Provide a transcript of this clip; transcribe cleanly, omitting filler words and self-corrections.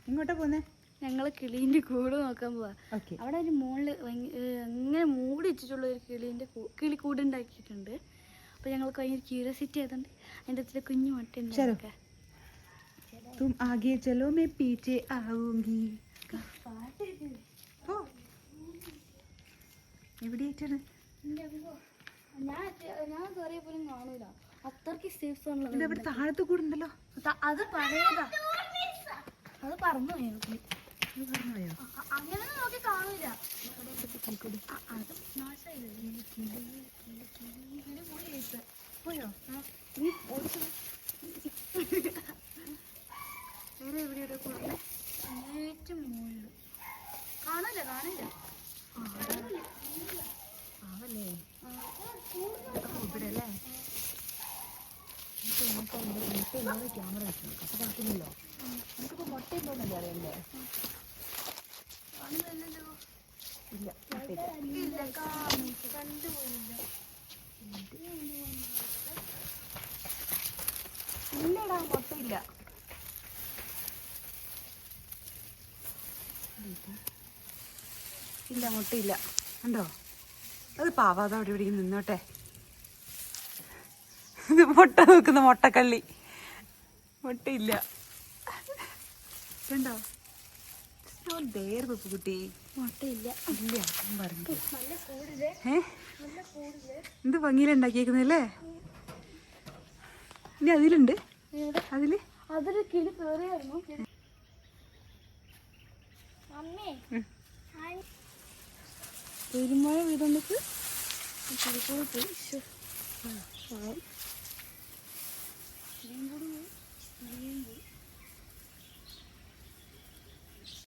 എങ്ങോട്ടാ പോന്നെ? ഞങ്ങൾ കിളീൻ്റെ കൂട് നോക്കാൻ പോവാ. അവിടെ ഒരു മുകളിൽ അങ്ങനെ മൂടി വെച്ചിട്ടുള്ള ഒരു കിളിക്കൂട് ഉണ്ടാക്കിയിട്ടുണ്ട്. അപ്പോൾ ഞങ്ങൾക്ക് ഭയങ്കര ക്യൂരിയോസിറ്റി ആയതുകൊണ്ട് അതിൻ്റെ അകത്ത് കുഞ്ഞു മുട്ട ഉണ്ടാക്കുക. तुम आगे चलो मैं पीछे आऊंगी. എവിടെയായിട്ടാണ്? ഞാൻ കയറിയ പോലും കാണൂല, അത്രയ്ക്ക് സേഫ് ആണല്ലോ. ഇവിടെ താഴത്ത് കൂടുണ്ടല്ലോ. അത് പഴയതാ, അത് പറന്നു പോയോ? അങ്ങനെ നോക്കി കാണൂല. അത് നാശമായില്ലേ പോയോ? നീ ഓടിച്ചു വേറെ എവിടെയോ കൂടുതൽ ഏറ്റവും മുകളിൽ കാണില്ല ആവല്ലേ ഇവിടെ അല്ലേ? ക്യാമറ വെച്ചു അപ്പൊ കാട്ടുന്നില്ലോ. നമുക്കിപ്പോ മുട്ട ഉണ്ടോന്നല്ലേ അറിയല്ലേ? ഇല്ല ഇല്ലടാ, മുട്ടയില്ല. ഇല്ല, മുട്ടയില്ല. ഉണ്ടോ? അത് പാവാതെ അവിടെ ഇവിടെ നിന്നോട്ടെ. ഇത് മുട്ട നോക്കുന്ന മുട്ടക്കള്ളി. മുട്ടയില്ല. ഉണ്ടോ? കുട്ടി മുട്ടയില്ല. ഇല്ല പറഞ്ഞു. എന്ത് ഭംഗിയിലുണ്ടാക്കിയേക്കുന്നല്ലേ? ഇനി അതിലുണ്ട്. അതൊരു കിളി കയറിയായിരുന്നു. പെരുമഴ വീടുകൊണ്ട് കിളിക്കൂടി പോയി.